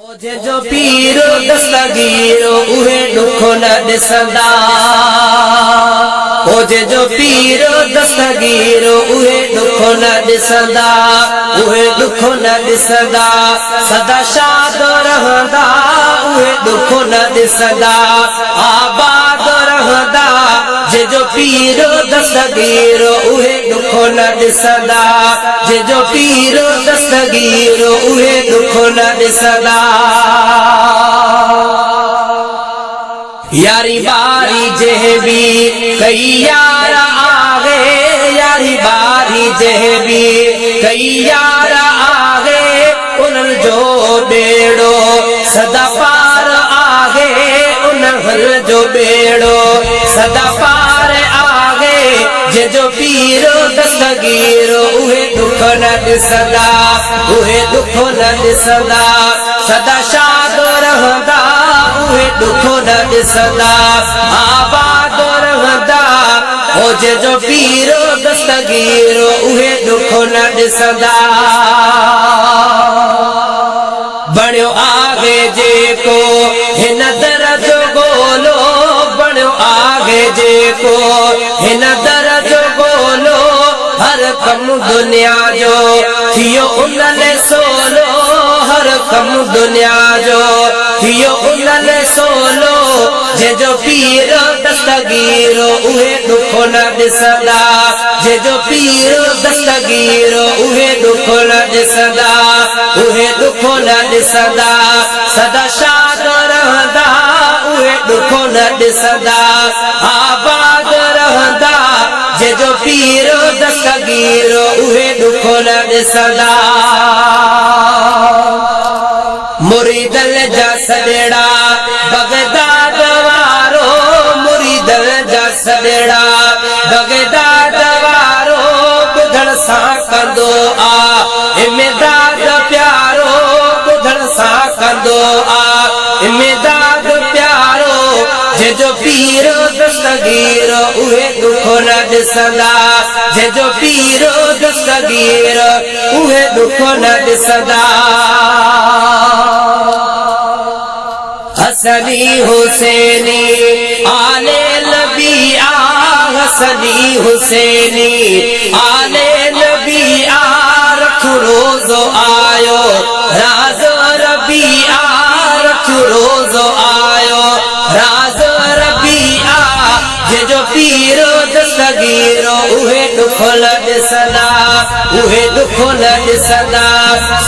ओजे जो पीरो दस्तगीरो उहे दुख न दिसंदा। ओजे जो पीरो दस्तगीरो उहे दुख न दिसंदा। उहे दुख न दिसंदा सदा शाद रहंदा। उहे दुख न दिसंदा आबाद रहंदा। जे जो पीरो दस्तगीरो उहे दुख न दिसंदा। जे जो पीरो दस्तगीरो उहे दुख न दिसंदा। यारी बारी जेह भी कई यार आगे। यारी बारी जेह भी कई यार आगे। उन्हनि जो बेड़ो सदा पार आगे। उन्हनि जो बेड़ो सदा पार आगे। जे जो पीरो दस्तगीरो उहे दुख न दिसंदा। उहे दुख न दिसंदा सदा शाद रहंदा। उहे दुख न दिसंदा आबाद रहंदा। ओजे जो पीरो दस्तगीरो उहे दुख न दिसंदा। बणियो आगे जेको हिन दर जो गोलो। बणियो आगे जेको हिन दर जो गोलो। हर कम दुनिया जो थियो उनले सोलो। हर कम दुनिया जो थियो उनले सोलो। जे जो पीरो दस्तगीरो उहे दुख न दिसंदा। जे जो पीरो दस्तगीरो उहे दुख न दिसंदा। उहे दुख न दिसंदा सदा शाद रहंदा। उहे दुख न दिसंदा आबाद रहंदा। जे जो पीरो दस्तगीरो उहे दुख न दिसंदा। मुरीदल जा सदेड़ा बगदाद वारो। मुरीदल जा सदेड़ा बगदाद वारो। बुधण सां कंदो आ इमदाद प्यारो। बुधण सां कंदो आ इमदाद प्यारो। जे जो पीरो दस्तगीरो उहे दुख न दिसंदा। जे जो पीरो दस्तगीरो उहे दुख न दिसंदा। हसनी हुसैनी आले नबी आ। हसनी हुसैनी आले नबी आ। रखू रोज़ो आयो राज रबी आ। रखू रोज़ो आयो राज रबी आ। जे जो पीरो दस्तगीरो उहे दुख न दिसंदा। उहे दुख न दिसंदा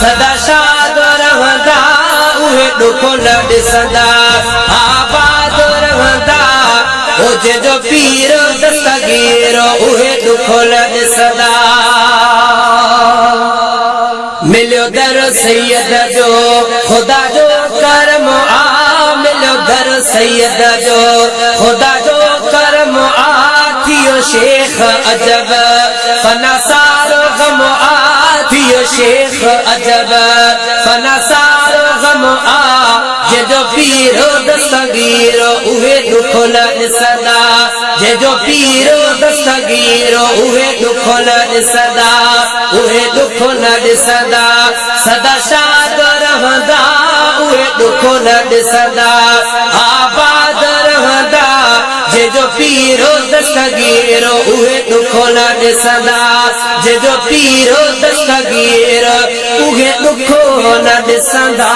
सदा शाद रहंदा। उहे दुख न दिसंदा आबाद रहंदा। ओजे जो पीरो दस्तगीरो उहे दुख न दिसंदा। मिलियो दर सैयद जो खुदा जो करम आ। मिलियो दर सैयद जो खुदा जो करम आ। थियो शेख अजब फना सारो गम आ। थियो शेख अजब फना सारो गम आ। जे जो पीरो दस्तगीरो उहे दुख न दिसंदा। जे जो पीरो दस्तगीरो उहे दुख न दिसंदा। उहे दुख न दिसंदा सदा शाद रहंदा। उहे दुख न दिसंदा आबाद रहंदा। जे जो पीरो दस्तगीरो उहे दुख न दिसंदा। जे जो पीरो दस्तगीरो उहे दुख न दिसंदा।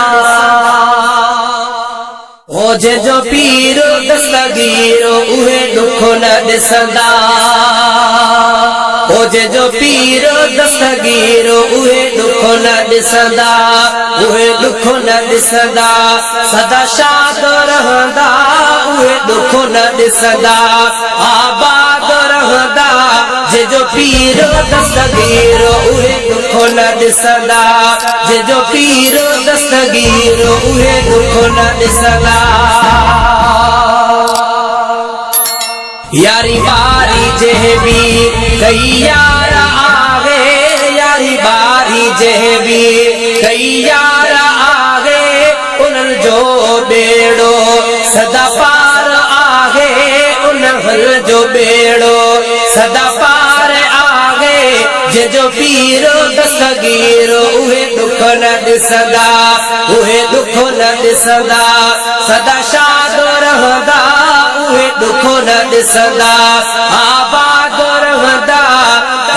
ओजे जो पीरो दस्तगीरो उहे दुख न दिसंदा। ओजे जो पीरो दस्तगीरो उहे दुख न दिसंदा। उहे दुख न दिसंदा सदा शाद रहंदा। उहे दुख न दिसंदा आबाद रहंदा। जे जो पीरो दस्तगीरो उहे दुख न दिसंदा। जे जो पीरो दस्तगीरो उहे दुख न दिसंदा। यारी बारी जेह भी कई यार आगे। यारी बारी जेह भी कई यार आगे। उन्हनि जो बेड़ो सदा पार आगे। उन्हनि जो बेड़ो सदा पार आगे। जे जो पीरो दस्तगीरो उहे दुख न दिसंदा। उहे दुख न ॾिसंदा सदा शादो रहंदा उहे दुखो न ॾिसंदा आबादो रहंदा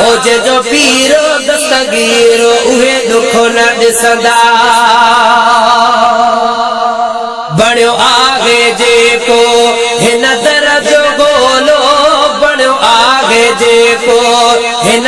होजे जो पीरो दस्तगीरो उहे दुखो न ॾिसंदा बणियो आहे जेको हिन दर जो गोलो बणियो आहे जेको हिन